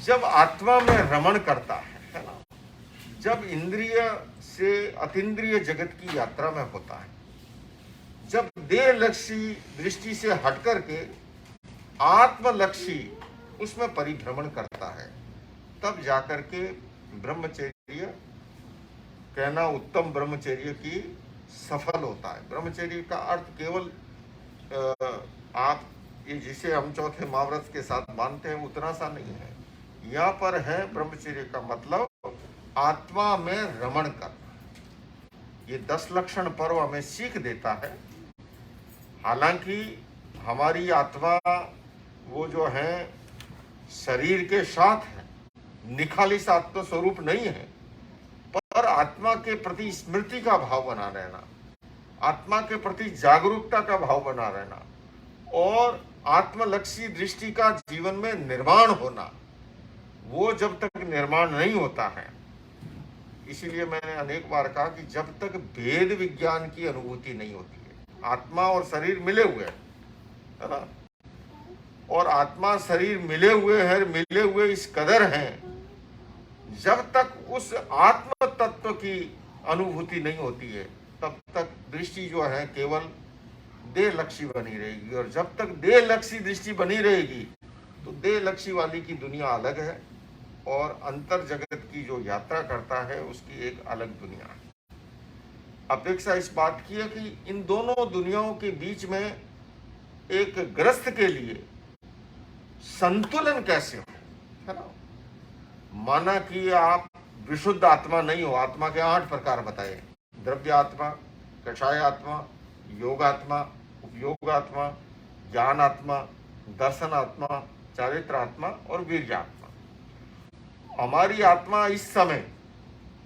जब आत्मा में रमण करता है ना, जब इंद्रिय से अतीन्द्रिय जगत की यात्रा में होता है, जब देहलक्षी दृष्टि से हट करके आत्मलक्षी उसमें परिभ्रमण करता है, तब जाकर के ब्रह्मचर्य कहना उत्तम ब्रह्मचर्य की सफल होता है। ब्रह्मचर्य का अर्थ केवल आप ये जिसे हम चौथे महाव्रत के साथ मानते हैं उतना सा नहीं है। यहाँ पर है ब्रह्मचर्य का मतलब आत्मा में रमण करना। ये 10 लक्षण पर्व हमें सीख देता है। हालांकि हमारी आत्मा वो जो है शरीर के साथ है, निखालिस आत्म स्वरूप नहीं है, पर आत्मा के प्रति स्मृति का भाव बना रहना, आत्मा के प्रति जागरूकता का भाव बना रहना और आत्मलक्षी दृष्टि का जीवन में निर्माण होना, वो जब तक निर्माण नहीं होता है, इसीलिए मैंने अनेक बार कहा कि जब तक भेद विज्ञान की अनुभूति नहीं होती है, आत्मा और शरीर मिले हुए है ना, और आत्मा शरीर मिले हुए हैं, मिले हुए इस कदर हैं, जब तक उस आत्म तत्व की अनुभूति नहीं होती है तब तक दृष्टि जो है केवल देहलक्षी बनी रहेगी। और जब तक देहलक्षी दृष्टि बनी रहेगी तो देहलक्षी वाली की दुनिया अलग है और अंतर जगत की जो यात्रा करता है उसकी एक अलग दुनिया है। अपेक्षा इस बात की है कि इन दोनों दुनियाओं के बीच में एक ग्रस्त के लिए संतुलन कैसे हो, है ना। माना कि आप विशुद्ध आत्मा नहीं हो, आत्मा के 8 प्रकार बताए, द्रव्य आत्मा, कषाय आत्मा, योग आत्मा, उपयोग आत्मा, ज्ञान आत्मा, दर्शन आत्मा, चारित्र आत्मा और वीर्य आत्मा। हमारी आत्मा इस समय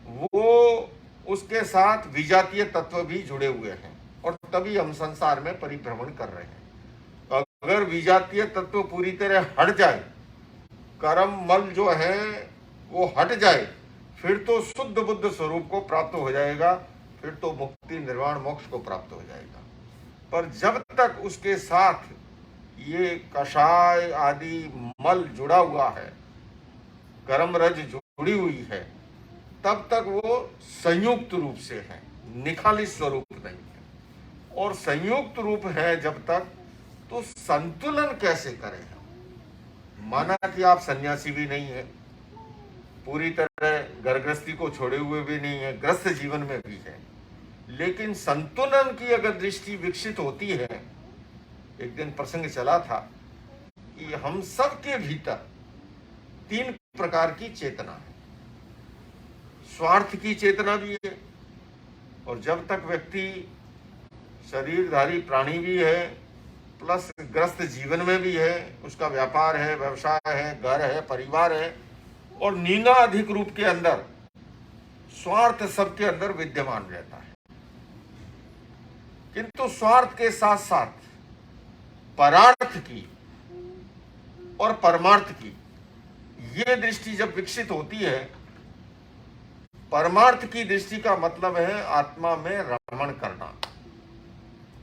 वो उसके साथ विजातीय तत्व भी जुड़े हुए हैं और तभी हम संसार में परिभ्रमण कर रहे हैं। अगर विजातीय तत्व पूरी तरह हट जाए, कर्म मल जो है वो हट जाए, फिर तो शुद्ध बुद्ध स्वरूप को प्राप्त हो जाएगा, फिर तो मुक्ति निर्वाण मोक्ष को प्राप्त हो जाएगा। पर जब तक उसके साथ ये कषाय आदि मल जुड़ा हुआ है, कर्म रज जुड़ी हुई है, तब तक वो संयुक्त रूप से है, निखालिस स्वरूप नहीं है। और संयुक्त रूप है जब तक, तो संतुलन कैसे करें हम। माना कि आप सन्यासी भी नहीं है, पूरी तरह घरगृहस्थी को छोड़े हुए भी नहीं है, ग्रस्त जीवन में भी है, लेकिन संतुलन की अगर दृष्टि विकसित होती है। एक दिन प्रसंग चला था कि हम सब के भीतर 3 प्रकार की चेतना है। स्वार्थ की चेतना भी है, और जब तक व्यक्ति शरीरधारी प्राणी भी है, प्लस ग्रस्त जीवन में भी है, उसका व्यापार है, व्यवसाय है, घर है, परिवार है, और न्यूनाधिक रूप के अंदर स्वार्थ सबके अंदर विद्यमान रहता है। किंतु स्वार्थ के साथ साथ परार्थ की और परमार्थ की ये दृष्टि जब विकसित होती है, परमार्थ की दृष्टि का मतलब है आत्मा में रमण करना,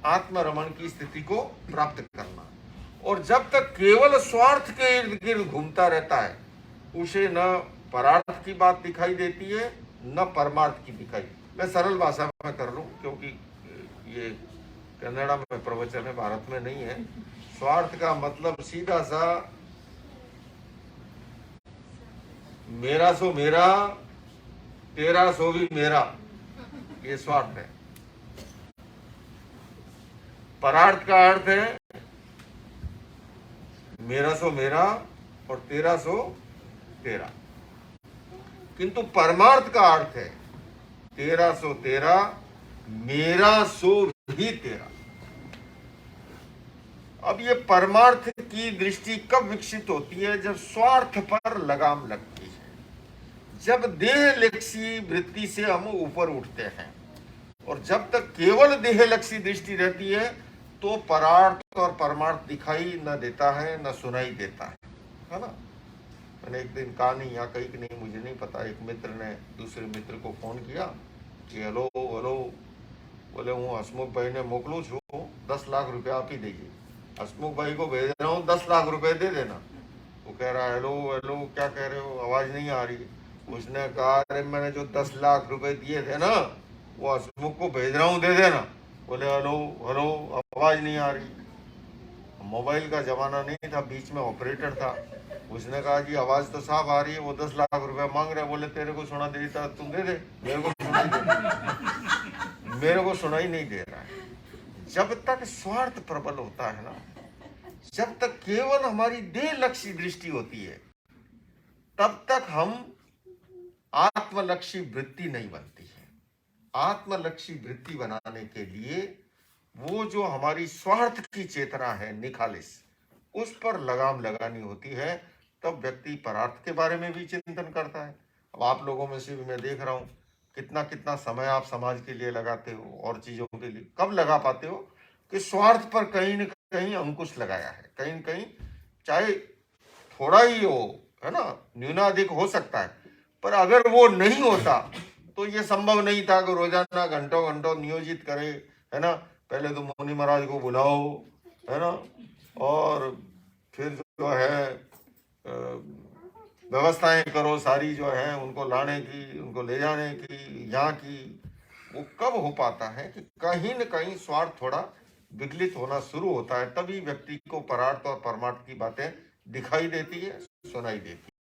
आत्म रमण की स्थिति को प्राप्त करना। और जब तक केवल स्वार्थ के इर्द गिर्द घूमता रहता है, उसे न परार्थ की बात दिखाई देती है न परमार्थ की दिखाई। मैं सरल भाषा में कर लूं क्योंकि ये कन्नड़ा में प्रवचन है, भारत में नहीं है। स्वार्थ का मतलब सीधा सा मेरा सो मेरा, तेरा सो भी मेरा, ये स्वार्थ है। परार्थ का अर्थ है मेरा सो मेरा और तेरा सो तेरा। किंतु परमार्थ का अर्थ है तेरा सो तेरा, मेरा सो भी तेरा। अब ये परमार्थ की दृष्टि कब विकसित होती है? जब स्वार्थ पर लगाम लगती है, जब देहलक्षी वृत्ति से हम ऊपर उठते हैं। और जब तक केवल देहलक्षी दृष्टि रहती है तो परार्थ और परमार्थ दिखाई न देता है, न सुनाई देता है ना। मैंने एक दिन कहा नहीं, यहाँ कहीं कि नहीं मुझे नहीं पता, एक मित्र ने दूसरे मित्र को फोन किया कि हेलो हेलो, बोले हूँ हसमुख भाई ने मोकलू छू, 10 लाख रुपया आप ही दीजिए। हसमुख भाई को भेज रहा हूँ, 10 लाख रुपए दे देना। वो कह रहा हेलो हेलो, क्या कह रहे हो, आवाज नहीं आ रही। उसने कहा अरे मैंने जो 10 लाख रुपए दिए थे ना, वो हसमुख को भेज रहा हूँ, दे देना। बोले हेलो हेलो, आवाज नहीं आ रही। मोबाइल का जमाना नहीं था, बीच में ऑपरेटर था। उसने कहा जी आवाज तो साफ आ रही है, वो 10 लाख रुपए मांग रहे। बोले तेरे को सुना देता तुम दे दे, मेरे को सुनाई दे, मेरे को सुनाई नहीं दे रहा है। जब तक स्वार्थ प्रबल होता है ना, जब तक केवल हमारी देह लक्ष्य दृष्टि होती है, तब तक हम आत्मलक्षी वृत्ति नहीं बनती है। आत्मलक्षी वृत्ति बनाने के लिए वो जो हमारी स्वार्थ की चेतना है निखालिस, उस पर लगाम लगानी होती है। तब व्यक्ति परार्थ के बारे में भी चिंतन करता है। अब आप लोगों में से भी मैं देख रहा हूं कितना कितना समय आप समाज के लिए लगाते हो और चीजों के लिए। कब लगा पाते हो कि स्वार्थ पर कहीं न कहीं अंकुश लगाया है, कहीं न कहीं, चाहे थोड़ा ही हो, है ना, न्यूनाधिक हो सकता है, पर अगर वो नहीं होता तो ये संभव नहीं था कि रोजाना घंटों घंटों नियोजित करे, है ना। पहले तो मुनि महाराज को बुलाओ, है ना, और फिर जो है व्यवस्थाएं करो सारी जो है, उनको लाने की, उनको ले जाने की, यहाँ की। वो कब हो पाता है कि कहीं न कहीं स्वार्थ थोड़ा विगलित होना शुरू होता है, तभी व्यक्ति को परार्थ और परमार्थ की बातें दिखाई देती है, सुनाई देती है।